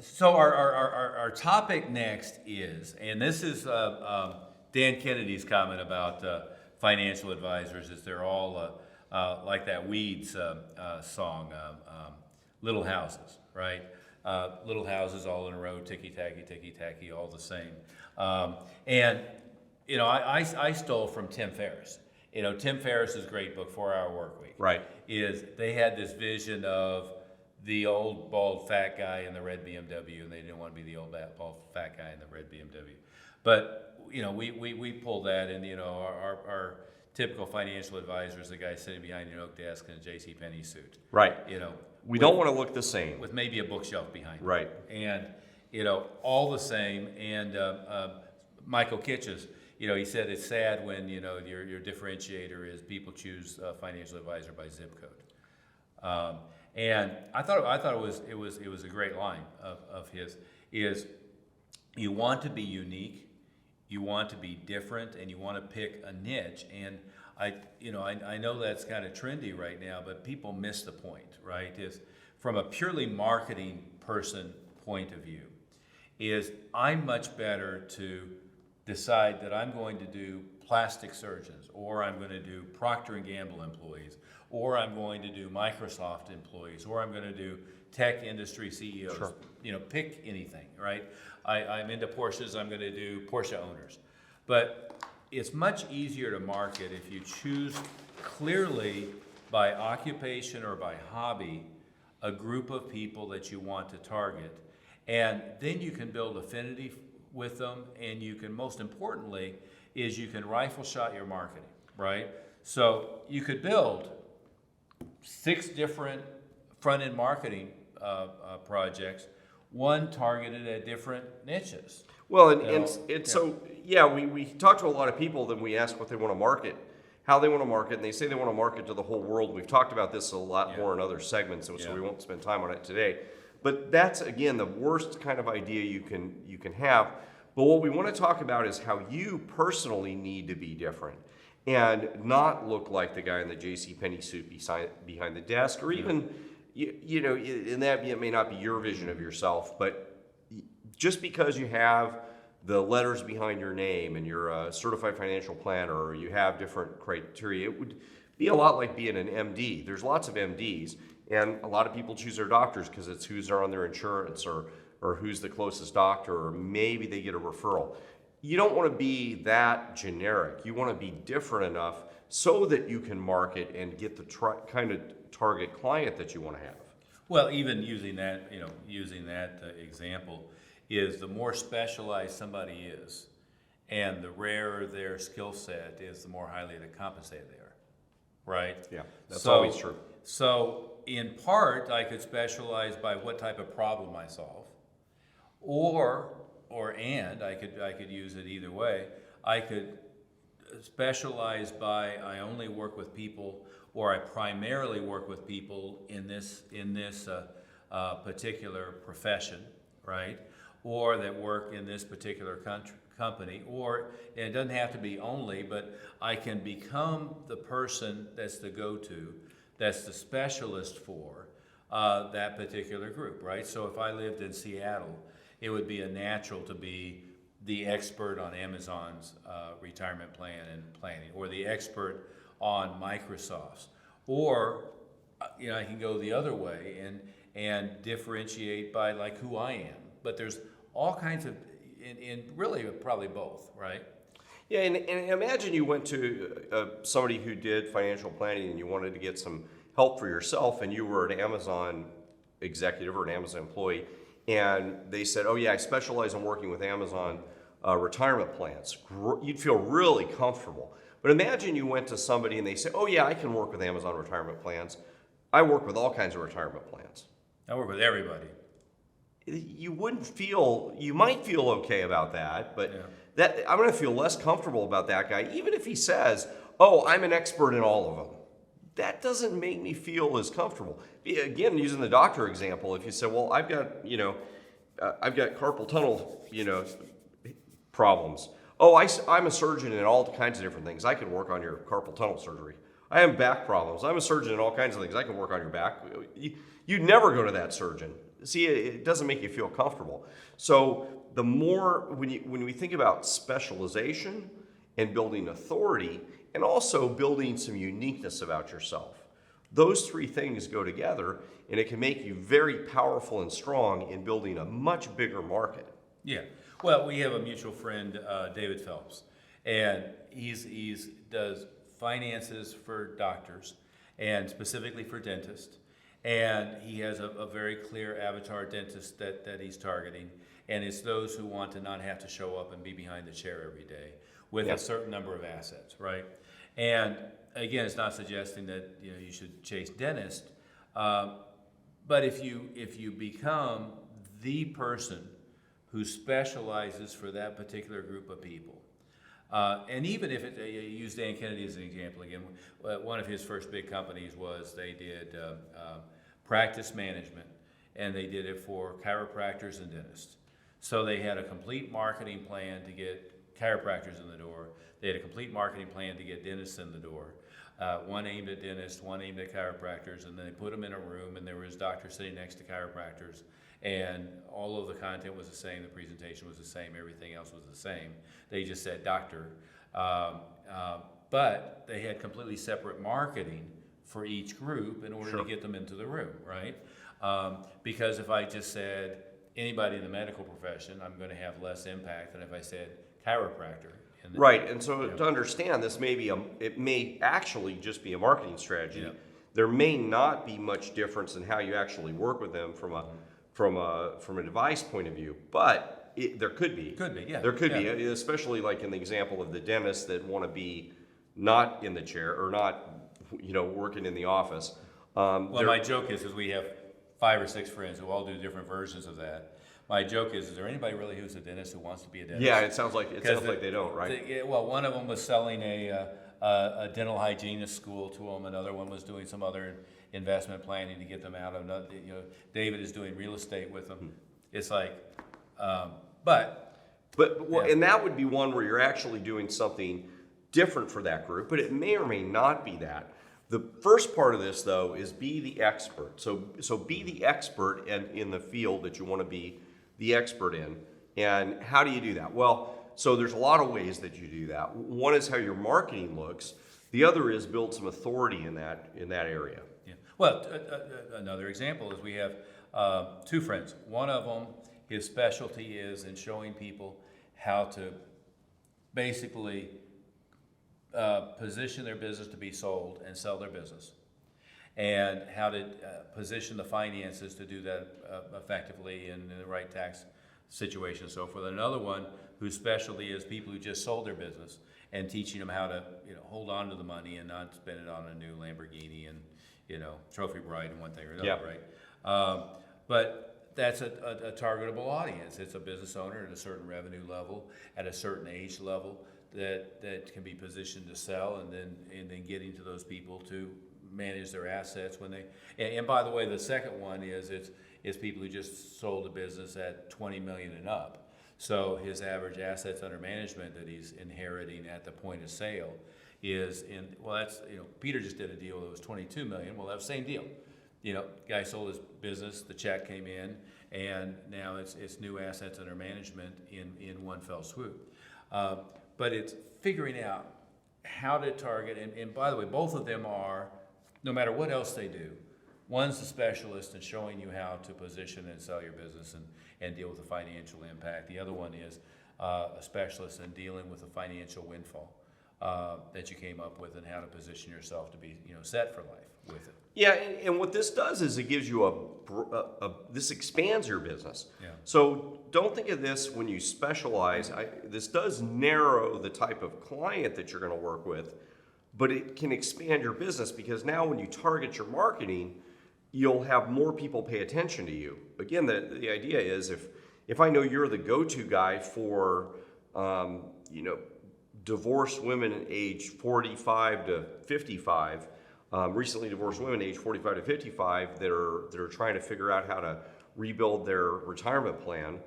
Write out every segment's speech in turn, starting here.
So our topic next is, and this is Dan Kennedy's comment about financial advisors, is they're all like that Weeds song, Little Houses, right? Little houses all in a row, ticky tacky, all the same. And you know, I stole from Tim Ferriss. You know, Tim Ferriss's great book, 4 Hour Work Week. Right. Is they had this vision of the old bald fat guy in the red BMW, and they didn't want to be the old bald fat guy in the red BMW. But you know, we pulled that, and you know, our typical financial advisor is the guy sitting behind an oak desk in a J.C. Penney suit. Right. You know, we don't want to look the same. with maybe a bookshelf behind him. Right. And you know, all the same. And Michael Kitches, you know, he said it's sad when you know your differentiator is people choose a financial advisor by zip code. And I thought it was a great line of his. Is you want to be unique, you want to be different, and you want to pick a niche. And I know that's kind of trendy right now, but people miss the point, right? Is from a purely marketing person point of view, is I'm much better to decide that I'm going to do plastic surgeons, or I'm going to do Procter & Gamble employees, or I'm going to do Microsoft employees, or I'm going to do tech industry CEOs. Sure. You know, pick anything, right? I'm into Porsches, I'm going to do Porsche owners. But it's much easier to market if you choose clearly by occupation or by hobby a group of people that you want to target. And then you can build affinity with them, and you can, most importantly, is you can rifle shot your marketing, right? So you could build 6 different front-end marketing projects, one targeted at different niches. Well, we talk to a lot of people, then we ask what they want to market, how they want to market, and they say they want to market to the whole world. We've talked about this a lot more in other segments, so we won't spend time on it today. But that's, again, the worst kind of idea you can have. But what we want to talk about is how you personally need to be different and not look like the guy in the J.C. Penney suit behind the desk, or even, you know, and that it may not be your vision of yourself, but just because you have the letters behind your name and you're a certified financial planner, or you have different criteria, it would be a lot like being an MD. There's lots of MDs, and a lot of people choose their doctors because it's who's on their insurance, or who's the closest doctor, or maybe they get a referral. You don't want to be that generic. You want to be different enough so that you can market and get the kind of target client that you want to have. Well, even using that example, is the more specialized somebody is, and the rarer their skill set is, the more highly compensated they are, right? Yeah, that's always true. So in part, I could specialize by what type of problem I solve, or I could use it either way. I could specialize by I only work with people, or I primarily work with people in this particular profession, right? Or that work in this particular company, or and it doesn't have to be only, but I can become the person that's the go-to, that's the specialist for that particular group, right? So if I lived in Seattle, it would be a natural to be the expert on Amazon's retirement plan and planning, or the expert on Microsoft's, or you know, I can go the other way and differentiate by like who I am. But there's all kinds of, in really probably both, right? Yeah, and imagine you went to somebody who did financial planning and you wanted to get some help for yourself, and you were an Amazon executive or an Amazon employee, and they said, oh yeah, I specialize in working with Amazon retirement plans. You'd feel really comfortable. But imagine you went to somebody and they say, oh yeah, I can work with Amazon retirement plans. I work with all kinds of retirement plans. I work with everybody. You might feel okay about that, but that I'm going to feel less comfortable about that guy, even if he says, oh, I'm an expert in all of them. That doesn't make me feel as comfortable. Again, using the doctor example, if you say, well, I've got carpal tunnel, problems. Oh, I'm a surgeon in all kinds of different things. I can work on your carpal tunnel surgery. I have back problems. I'm a surgeon in all kinds of things. I can work on your back. You'd never go to that surgeon. see, it doesn't make you feel comfortable. So the more, when we think about specialization and building authority and also building some uniqueness about yourself, those three things go together, and it can make you very powerful and strong in building a much bigger market. Yeah. Well, we have a mutual friend, David Phelps, and he's does finances for doctors and specifically for dentists. And he has a very clear avatar dentist that he's targeting. And it's those who want to not have to show up and be behind the chair every day with a certain number of assets, right? And again, it's not suggesting that you should chase dentists, but if you become the person who specializes for that particular group of people, and even if use Dan Kennedy as an example again, one of his first big companies was they did practice management, and they did it for chiropractors and dentists. So they had a complete marketing plan to get chiropractors in the door. They had a complete marketing plan to get dentists in the door. One aimed at dentists, one aimed at chiropractors, and then they put them in a room, and there was doctors sitting next to chiropractors, and all of the content was the same, the presentation was the same, everything else was the same. They just said doctor, but they had completely separate marketing for each group in order to get them into the room, right? Because if I just said anybody in the medical profession, I'm going to have less impact than if I said chiropractor. Right, and so to understand this, it may actually just be a marketing strategy. Yeah. There may not be much difference in how you actually work with them from a device point of view, but there could be. Could be, yeah. There could be, especially like in the example of the dentists that want to be not in the chair or not, working in the office. Well, my joke is we have 5 or 6 friends who all do different versions of that. My joke is there anybody really who's a dentist who wants to be a dentist? Yeah, it sounds like they don't, right? Well, one of them was selling a dental hygienist school to them. Another one was doing some other investment planning to get them out of. David is doing real estate with them. It's like, and that would be one where you're actually doing something different for that group, but it may or may not be that. The first part of this, though, is be the expert. So be the expert in the field that you want to be the expert in. And how do you do that? Well, so there's a lot of ways that you do that. One is how your marketing looks. The other is build some authority in that area. Yeah. Well, another example is we have 2 friends. One of them, his specialty is in showing people how to basically position their business to be sold and sell their business, and how to position the finances to do that effectively in the right tax situation and so forth. Another one whose specialty is people who just sold their business and teaching them how to hold on to the money and not spend it on a new Lamborghini and trophy bride and one thing or another, right? But that's a targetable audience. It's a business owner at a certain revenue level, at a certain age level, that can be positioned to sell, and then getting to those people to manage their assets when they. And by the way, the second one is people who just sold a business at $20 million and up. So his average assets under management that he's inheriting at the point of sale is Peter just did a deal that was $22 million. Well, that was the same deal. Guy sold his business, the check came in, and now it's new assets under management in one fell swoop. But it's figuring out how to target, and by the way, both of them are, no matter what else they do, one's a specialist in showing you how to position and sell your business and deal with the financial impact. The other one is a specialist in dealing with the financial windfall that you came up with and how to position yourself to be set for life with it. Yeah, and what this does is it gives you this expands your business. Yeah. So don't think of this when you specialize. This does narrow the type of client that you're going to work with, but it can expand your business because now when you target your marketing, you'll have more people pay attention to you. Again, the idea is if I know you're the go-to guy for divorced women age 45 to 55. Recently divorced women age 45 to 55 that are trying to figure out how to rebuild their retirement plan.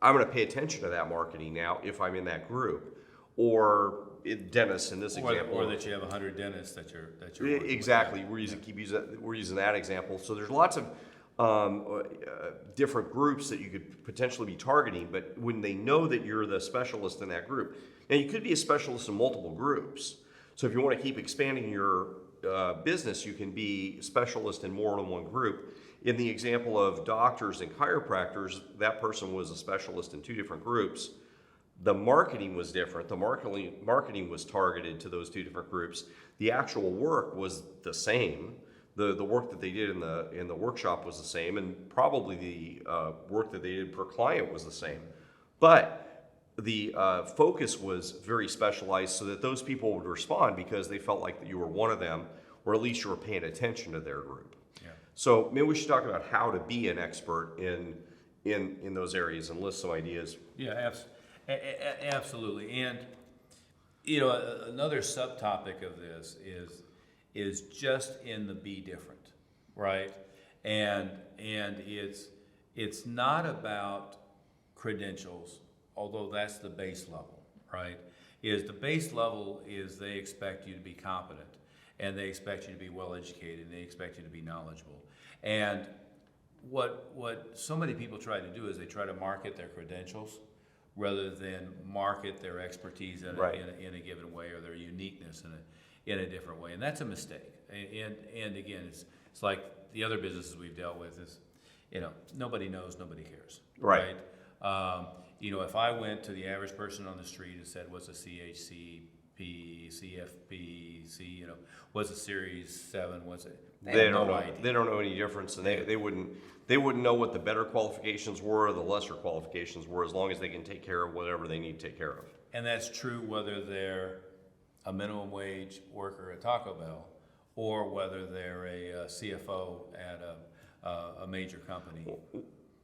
I'm going to pay attention to that marketing now if I'm in that group, or dentists in this example, or that you have 100 dentists that you're exactly. We're using that example. So there's lots different groups that you could potentially be targeting, but when they know that you're the specialist in that group, now you could be a specialist in multiple groups. So if you want to keep expanding your business, you can be specialist in more than one group. In the example of doctors and chiropractors, that person was a specialist in 2 different groups. The marketing was different. The marketing was targeted to those 2 different groups. The actual work was the same. The work that they did in the workshop was the same, and probably the work that they did per client was the same. But the focus was very specialized so that those people would respond because they felt like that you were one of them, or at least you were paying attention to their group. Yeah. So maybe we should talk about how to be an expert in those areas and list some ideas. Yeah, absolutely. And another subtopic of this is just in the be different, right? And it's not about credentials, although that's the base level, right? The base level is they expect you to be competent, and they expect you to be well educated, and they expect you to be knowledgeable. And what so many people try to do is they try to market their credentials rather than market their expertise in a given way, or their uniqueness in a different way, and that's a mistake. And again, it's like the other businesses we've dealt with is, nobody knows, nobody cares, right? If I went to the average person on the street and said, "What's a CHCP, CFP, what's a Series 7, what's it?" They have no idea. They don't know any difference, and they wouldn't know what the better qualifications were or the lesser qualifications were, as long as they can take care of whatever they need to take care of. And that's true whether they're a minimum wage worker at Taco Bell, or whether they're a CFO at a major company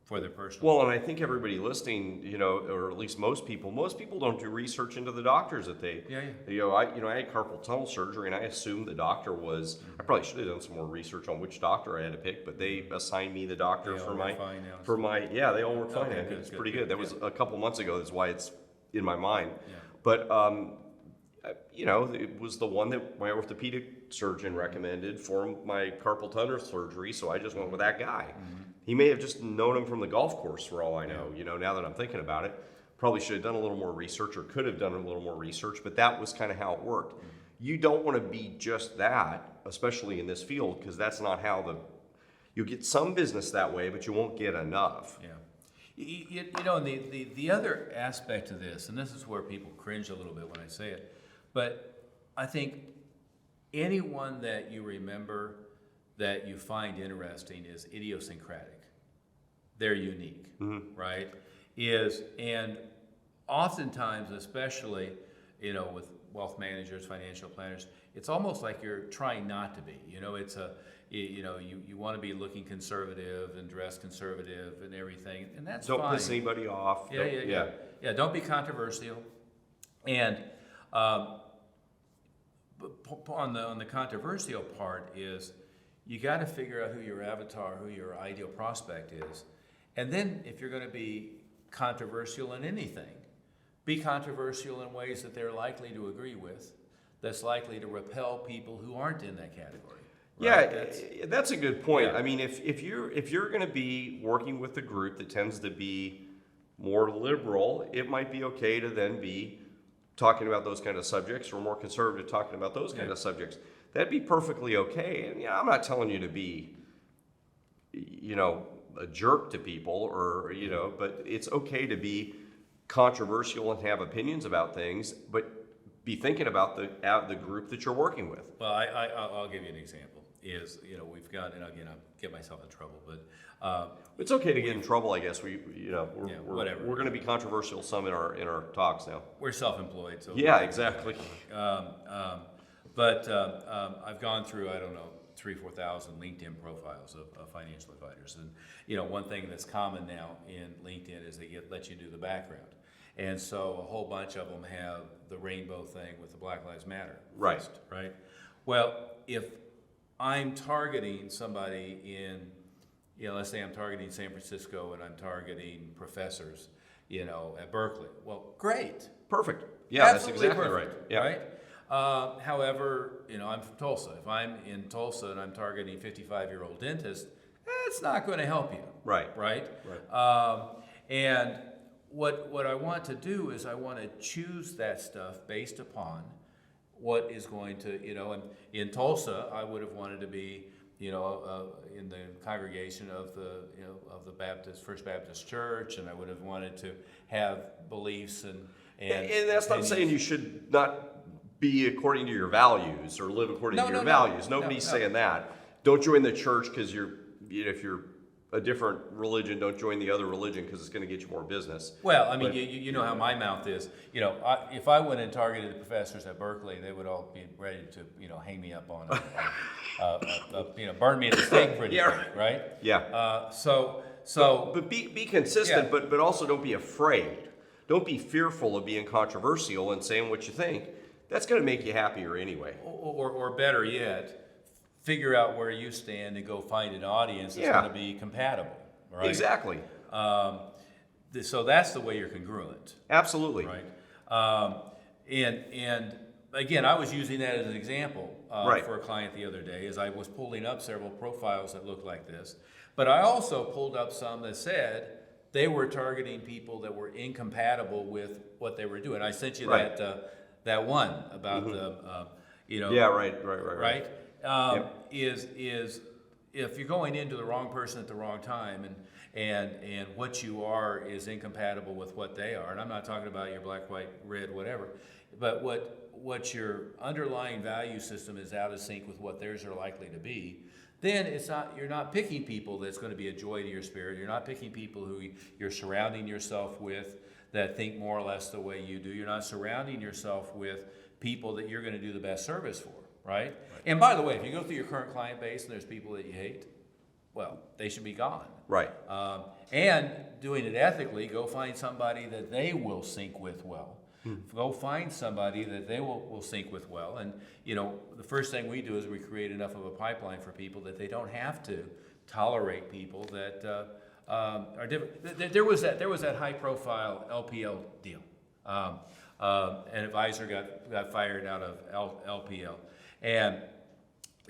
for their personal. Well, and I think everybody listening, or at least most people don't do research into the doctors that they. Yeah. I had carpal tunnel surgery, and I assumed the doctor was. Mm-hmm. I probably should have done some more research on which doctor I had to pick, but they assigned me the doctor for my. Yeah, they all work fine. Okay, it's pretty good. That was a couple months ago. That's why it's in my mind. Yeah. But it was the one that my orthopedic surgeon recommended for my carpal tunnel surgery, so I just went with that guy. Mm-hmm. He may have just known him from the golf course for all I know, now that I'm thinking about it. Probably should have done a little more research, or could have done a little more research, but that was kind of how it worked. Mm-hmm. You don't want to be just that, especially in this field, because that's not how you'll get some business that way, but you won't get enough. Yeah. The other aspect of this, and this is where people cringe a little bit when I say it, but I think anyone that you remember that you find interesting is idiosyncratic. They're unique, mm-hmm. right? And oftentimes, especially, with wealth managers, financial planners, it's almost like you're trying not to be. You want to be looking conservative and dress conservative and everything, and that's fine. Don't piss anybody off. Yeah, don't be controversial. And on the controversial part is, you got to figure out who your avatar, who your ideal prospect is. And then if you're going to be controversial in anything, be controversial in ways that they're likely to agree with, that's likely to repel people who aren't in that category. Right? Yeah, that's a good point. Yeah. I mean, if you're going to be working with a group that tends to be more liberal, it might be okay to then be talking about those kind of subjects, or more conservative talking about those kind of subjects. That'd be perfectly okay. And I'm not telling you to be, a jerk to people, or but it's okay to be controversial and have opinions about things, but be thinking about the group that you're working with. Well, I'll give you an example. We've got, and again, I'll get myself in trouble, but it's okay to get in trouble, I guess. We're going to be controversial some in our talks now. We're self-employed, so exactly. But I've gone through, 3,000-4,000 LinkedIn profiles of financial advisors, and one thing that's common now in LinkedIn is they let you do the background, and so a whole bunch of them have the rainbow thing with the Black Lives Matter list, right? Well, if I'm targeting somebody in, let's say I'm targeting San Francisco and I'm targeting professors, at Berkeley. Well, great. Perfect. Yeah, absolutely, that's exactly perfect, right. Yeah. Right? However, I'm from Tulsa. If I'm in Tulsa and I'm targeting 55-year-old dentists, that's not going to help you. Right. Right. And what I want to do is I want to choose that stuff based upon what is going to, and in Tulsa, I would have wanted to be, in the congregation of the First Baptist Church, and I would have wanted to have beliefs and that's not saying you should not be according to your values or live according to your values. Nobody's saying that. Don't join the church because if you're a different religion, don't join the other religion because it's going to get you more business. Well, I mean, you know how my mouth is. If I went and targeted the professors at Berkeley, they would all be ready to, hang me up on, burn me at the stake pretty quick, right? Yeah. But be consistent, but also don't be afraid. Don't be fearful of being controversial and saying what you think. That's going to make you happier anyway. Or better yet, figure out where you stand and go find an audience that's going to be compatible, right? Exactly. So that's the way you're congruent. Absolutely. Right. And again, I was using that as an example for a client the other day as I was pulling up several profiles that looked like this. But I also pulled up some that said they were targeting people that were incompatible with what they were doing. I sent you that one about right? Is if you're going into the wrong person at the wrong time and what you are is incompatible with what they are, and I'm not talking about your black, white, red, whatever, but what your underlying value system is out of sync with what theirs are likely to be, then you're not picking people that's going to be a joy to your spirit. You're not picking people who you're surrounding yourself with that think more or less the way you do. You're not surrounding yourself with people that you're going to do the best service for, right? And by the way, if you go through your current client base and there's people that you hate, well, they should be gone. Right. And doing it ethically, go find somebody that they will sync with well. Go find somebody that they will sync with well. And, the first thing we do is we create enough of a pipeline for people that they don't have to tolerate people that are different. There was that high-profile LPL deal. An advisor got fired out of LPL, and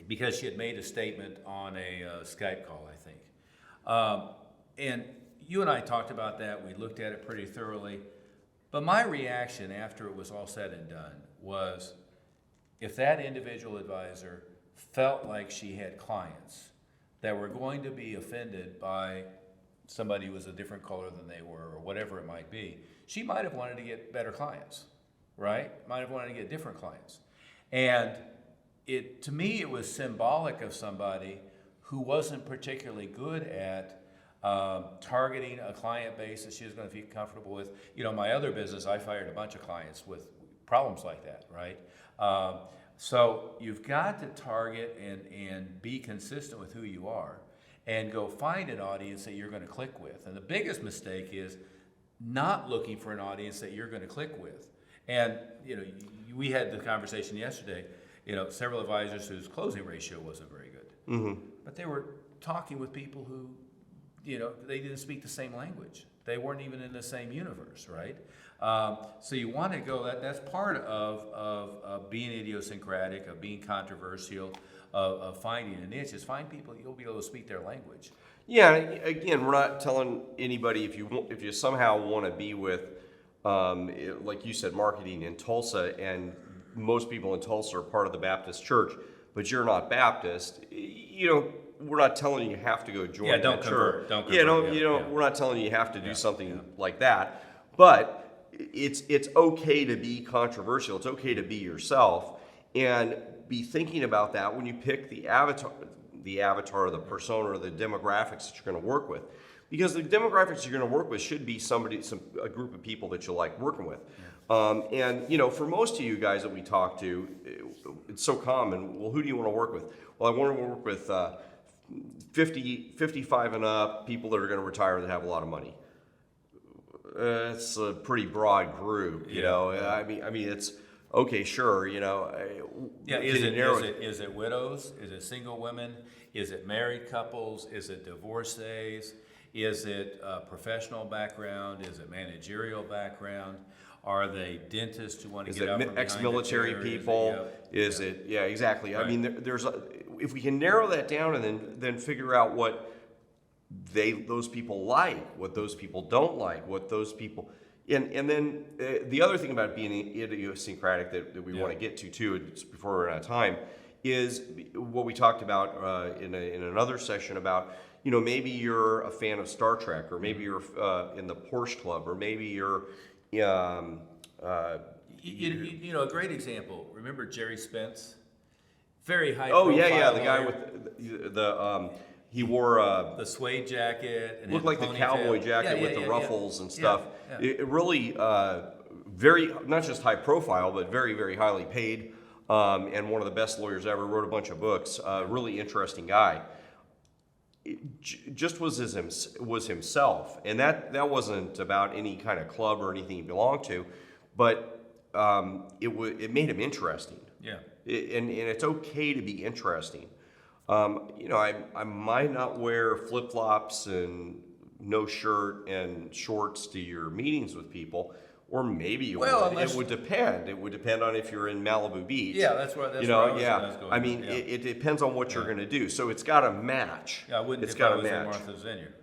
because she had made a statement on a Skype call, I think. And you and I talked about that. We looked at it pretty thoroughly. But my reaction after it was all said and done was, if that individual advisor felt like she had clients that were going to be offended by somebody who was a different color than they were or whatever it might be, she might have wanted to get better clients, right? Might have wanted to get different clients. And to me, it was symbolic of somebody who wasn't particularly good at targeting a client base that she was going to feel comfortable with. My other business, I fired a bunch of clients with problems like that, right? So you've got to target and be consistent with who you are and go find an audience that you're going to click with. And the biggest mistake is not looking for an audience that you're going to click with. And, we had the conversation yesterday, several advisors whose closing ratio wasn't very good. Mm-hmm. But they were talking with people who, they didn't speak the same language. They weren't even in the same universe, right? So you want to go, that's part of being idiosyncratic, of being controversial, of finding a niche, is find people you'll be able to speak their language. Yeah, again, we're not telling anybody if you somehow want to be with, like you said, marketing in Tulsa, and most people in Tulsa are part of the Baptist church, but you're not Baptist, we're not telling you have to go join that church. Don't convert. We're not telling you have to do something like that, but it's okay to be controversial. It's okay to be yourself, and be thinking about that when you pick the avatar, the persona, or the demographics that you're going to work with. Because the demographics you're going to work with should be a group of people that you like working with. And for most of you guys that we talk to, it's so common. Well, who do you want to work with? Well, I want to work with 55 and up, people that are going to retire that have a lot of money. It's a pretty broad group, you know. I mean, it's okay, sure, Is it widows? Is it single women? Is it married couples? Is it divorcees? Is it professional background? Is it managerial background? Are they dentists who want to get out from behind ex-military the chair? people? Yeah, exactly. Right. I mean, if we can narrow that down and then figure out what those people like, what those people don't like, what those people, and then the other thing about being idiosyncratic that we want to get to too, before we're out of time, is what we talked about in another session about, maybe you're a fan of Star Trek, or maybe you're in the Porsche Club, or maybe you're, A great example. Remember Jerry Spence? Very high oh profile. yeah, the guy lawyer. with the he wore The suede jacket. And looked had like the ponytail. cowboy jacket Yeah, with yeah, the yeah, ruffles and yeah. stuff. Yeah. It really very, not just high profile, but very, very highly paid, and one of the best lawyers ever. Wrote a bunch of books. Really interesting guy. Just was himself, and that wasn't about any kind of club or anything he belonged to, but it made him interesting. Yeah. And it's okay to be interesting. I might not wear flip-flops and no shirt and shorts to your meetings with people, or maybe you would. It would depend. It would depend on if you're in Malibu Beach. Yeah, that's where I was going. I mean, it depends on what you're going to do. So it's got to match. Yeah, I wouldn't It's if got I to was in match. Martha's Vineyard.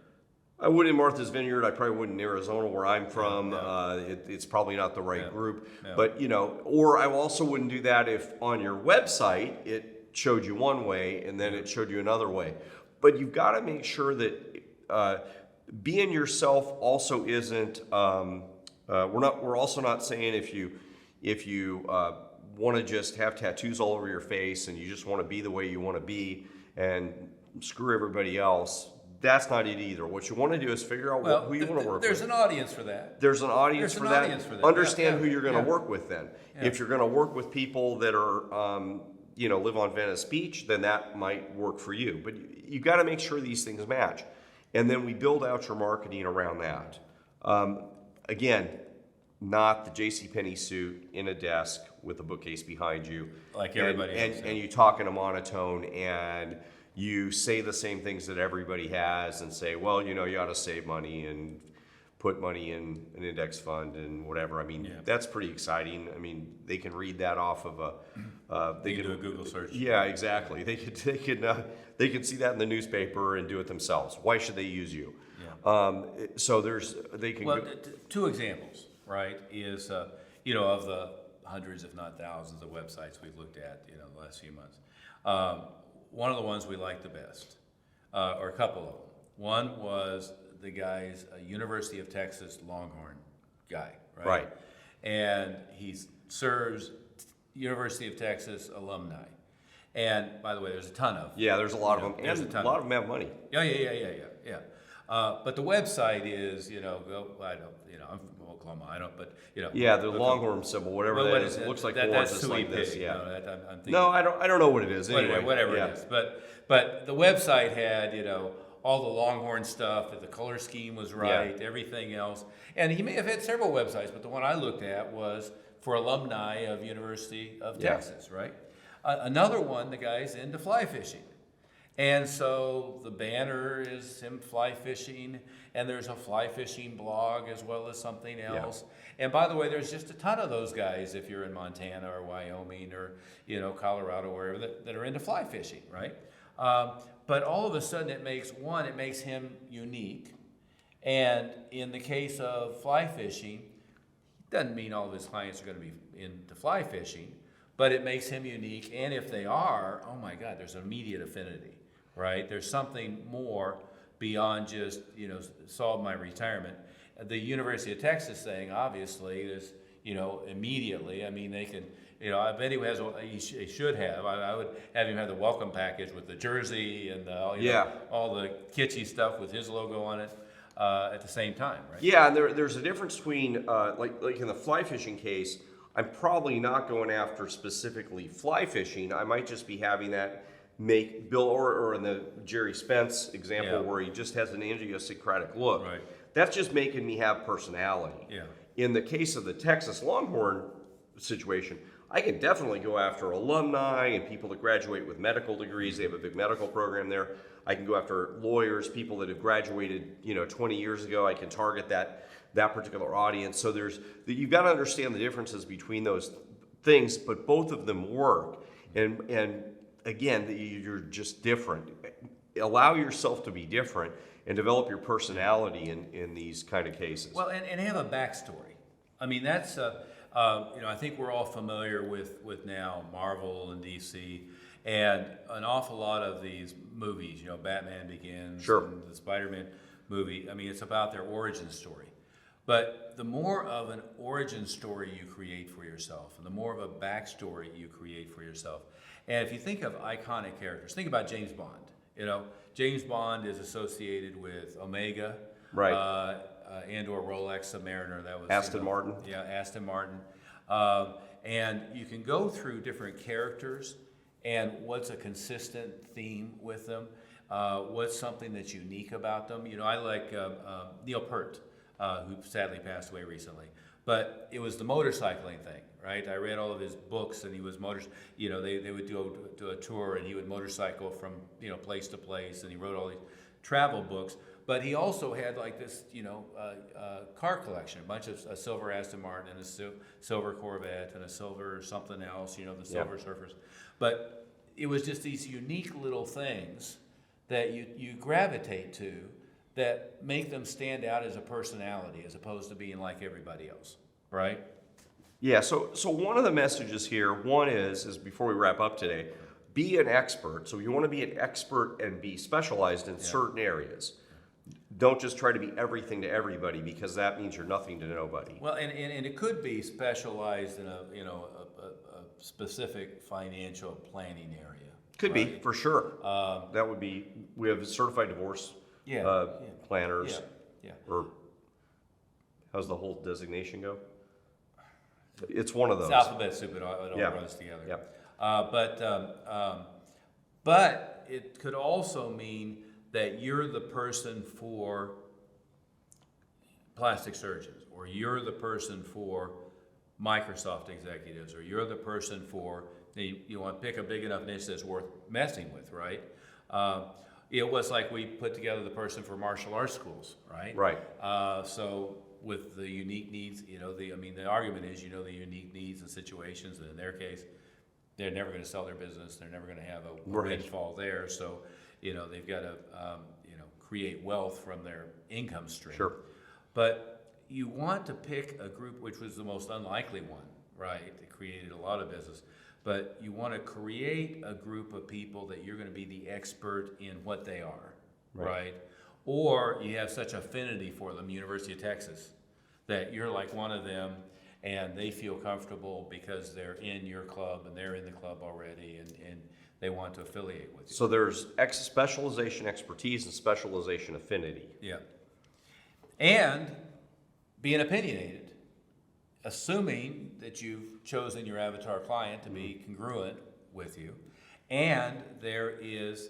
I would in Martha's Vineyard. I probably wouldn't in Arizona, where I'm from. No. It's probably not the right group. No. But or I also wouldn't do that if on your website it showed you one way and then it showed you another way. But you've got to make sure that being yourself also isn't. We're also not saying if you want to just have tattoos all over your face and you just want to be the way you want to be and screw everybody else. That's not it either. What you want to do is figure out who you want to work with. There's an audience for that. There's an audience for that. Understand who you're going to work with then. Yeah. If you're going to work with people that are, live on Venice Beach, then that might work for you. But you got to make sure these things match. And then we build out your marketing around that. Again, not the JCPenney suit in a desk with a bookcase behind you. Like everybody else. And you talk in a monotone and you say the same things that everybody has and say, well, you ought to save money and put money in an index fund and whatever. I mean, that's pretty exciting. I mean, they can read that off of They can do a Google search. Yeah, exactly. They could see that in the newspaper and do it themselves. Why should they use you? Yeah. So two examples, right? Is of the hundreds, if not thousands, of websites we've looked at, the last few months. One of the ones we liked the best, or a couple of them. One was the guy's University of Texas Longhorn guy, right? Right. And he serves University of Texas alumni. And by the way, there's a ton of. Yeah, there's a lot of them, There's and a ton a lot of them have money. Yeah. But the website is, I'm from Oklahoma, Yeah, the Longhorn symbol, whatever Well, that what is, is it it? looks like That's horns, who like he this. picked, Yeah. I'm thinking. No, I don't know what it is. Anyway, Whatever yeah. it is. But the website had, all the Longhorn stuff, that the color scheme was right, everything else. And he may have had several websites, but the one I looked at was for alumni of University of Texas, right? Another one, the guy's into fly fishing. And so the banner is him fly fishing, and there's a fly fishing blog as well as something else. And by the way, there's just a ton of those guys if you're in Montana or Wyoming or Colorado, wherever that are into fly fishing, right? But all of a sudden it makes him unique. And in the case of fly fishing, doesn't mean all of his clients are going to be into fly fishing, but it makes him unique. And if they are, oh my God, there's immediate affinity, right? There's something more beyond just, solve my retirement. The University of Texas thing, obviously, is, immediately. I mean, they can, I bet he should have. I would have him have the welcome package with the jersey and all the kitschy stuff with his logo on it at the same time, right? Yeah, and there's a difference between, like in the fly fishing case, I'm probably not going after specifically fly fishing. I might just be having that make Bill, or in the Jerry Spence example where he just has an idiosyncratic look. Right. That's just making me have personality. Yeah. In the case of the Texas Longhorn situation, I can definitely go after alumni and people that graduate with medical degrees. They have a big medical program there. I can go after lawyers, people that have graduated, 20 years ago. I can target that particular audience. So you've got to understand the differences between those things, but both of them work. And again, you're just different. Allow yourself to be different, and develop your personality in these kind of cases. Well, and have a backstory. I mean, that's, I think we're all familiar with now Marvel and DC, and an awful lot of these movies, Batman Begins, Sure. and the Spider-Man movie, I mean, it's about their origin story. But the more of an origin story you create for yourself, and the more of a backstory you create for yourself, and if you think of iconic characters, think about James Bond. James Bond is associated with Omega, Right. and/or Rolex Submariner. That was Aston Martin. Yeah, Aston Martin. And you can go through different characters and what's a consistent theme with them. What's something that's unique about them? I like Neil Peart, who sadly passed away recently. But it was the motorcycling thing, right? I read all of his books, and he was they would do a tour, and he would motorcycle from place to place, and he wrote all these travel books. But he also had like this, car collection, a bunch of a silver Aston Martin and a silver Corvette and a silver something else, the Silver Surfers. But it was just these unique little things that you gravitate to that make them stand out as a personality as opposed to being like everybody else, right? Yeah, so one of the messages here, one is before we wrap up today, be an expert. So you want to be an expert and be specialized in certain areas. Don't just try to be everything to everybody, because that means you're nothing to nobody. Well, and it could be specialized in a specific financial planning area. Could be, right? for sure. That would be, we have certified divorce planners. Yeah. Or how's the whole designation go? It's one of those. It's alphabet soup, it all runs together. Yeah. But it could also mean that you're the person for plastic surgeons, or you're the person for Microsoft executives, or you're the person for, you want to pick a big enough niche that's worth messing with, right? It was like we put together the person for martial arts schools, right? Right. So with the unique needs, the argument is, the unique needs and situations, and in their case, they're never going to sell their business. They're never going to have a windfall there. So, they've got to, create wealth from their income stream. Sure. But you want to pick a group, which was the most unlikely one, right? That created a lot of business. But you want to create a group of people that you're going to be the expert in what they are, right? Or you have such affinity for them, University of Texas, that you're like one of them, and they feel comfortable because they're in your club and they're in the club already, and they want to affiliate with you. So there's specialization expertise and specialization affinity. Yeah. And being opinionated, assuming that you've chosen your avatar client to be congruent with you, and there is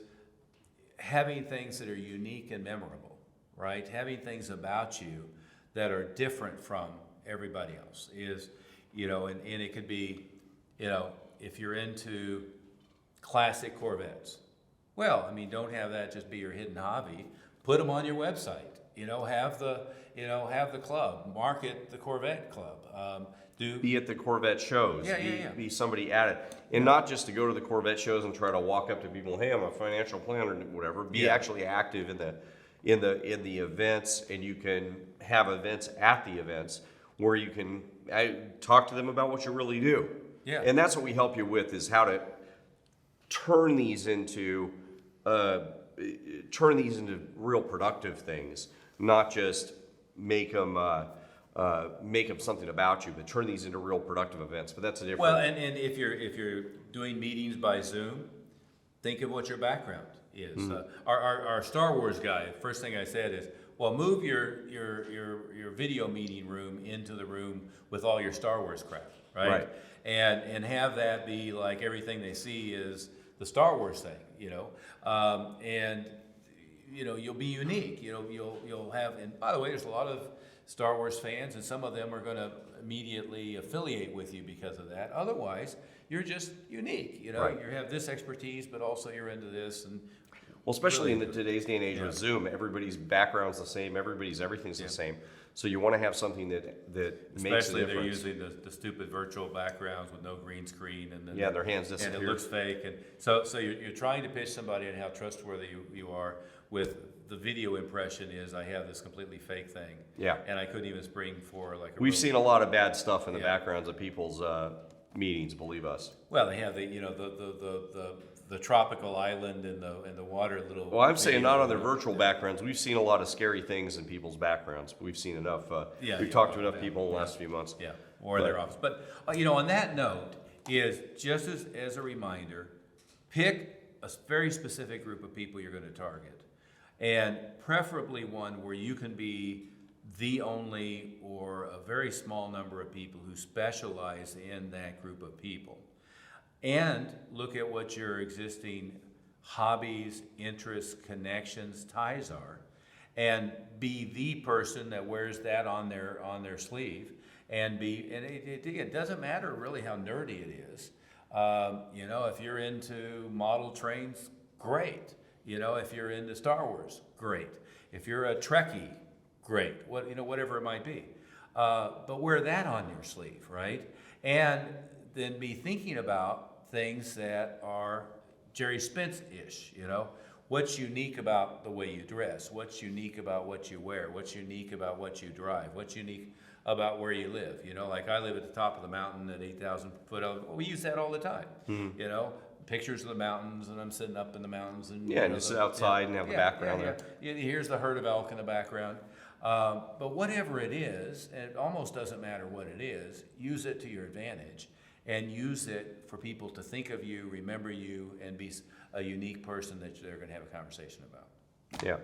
having things that are unique and memorable, right? Having things about you that are different from everybody else is, and it could be, if you're into classic Corvettes, well, don't have that just be your hidden hobby. Put them on your website. Have the club, market the Corvette club. Be at the Corvette shows. Be somebody at it, and not just to go to the Corvette shows and try to walk up to people. Hey, I'm a financial planner, or whatever. Be actually active in the events, and you can have events at the events where you can talk to them about what you really do. Yeah. And that's what we help you with, is how to turn these into real productive things, not just make them something about you, but turn these into real productive events. But that's a different. Well, and if you're doing meetings by Zoom, think of what your background is. Our Star Wars guy, first thing I said is, well, move your video meeting room into the room with all your Star Wars crap, right? And have that be like everything they see is the Star Wars thing, and you'll be unique. You'll have, and by the way, there's a lot of Star Wars fans, and some of them are going to immediately affiliate with you because of that. Otherwise, you're just unique. You have this expertise, but also you're into this. And well, especially in today's day and age with Zoom, everybody's background's the same, everything's the same. So you want to have something that makes a difference. Especially they're using the stupid virtual backgrounds with no green screen, and their hands disappear. And it looks fake, and so you're trying to pitch somebody on how trustworthy you are, with the video impression is I have this completely fake thing. Yeah. And I couldn't even spring for like a We've real- seen a lot of bad stuff in the Yeah. backgrounds of people's meetings, believe us. Well, they have the tropical island and the water little. Well, I'm saying video. not on their virtual backgrounds. We've seen a lot of scary things in people's backgrounds. We've seen enough. Yeah, We've yeah, talked to yeah, enough people in the last few months. Yeah, or in their But- office. But, on that note, is just as a reminder, pick a very specific group of people you're gonna target. And preferably one where you can be the only or a very small number of people who specialize in that group of people. And look at what your existing hobbies, interests, connections, ties are, and be the person that wears that on their sleeve. And it doesn't matter really how nerdy it is. If you're into model trains, great. If you're into Star Wars, great. If you're a Trekkie, great. Whatever it might be. But wear that on your sleeve, right? And then be thinking about things that are Jerry Spence-ish, What's unique about the way you dress? What's unique about what you wear? What's unique about what you drive? What's unique about where you live? Like I live at the top of the mountain at 8,000 foot. We use that all the time. Pictures of the mountains, and I'm sitting up in the mountains. And Yeah, and you sit outside and have a background there. Here's the herd of elk in the background. But whatever it is, and it almost doesn't matter what it is, use it to your advantage. And use it for people to think of you, remember you, and be a unique person that they're going to have a conversation about. Yeah,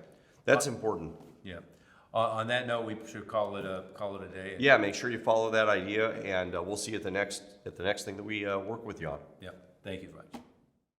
that's important. Yeah. On that note, we should call it a day. Yeah, make sure you follow that idea, and we'll see you at the next thing that we work with you on. Yeah. Thank you, Fudge.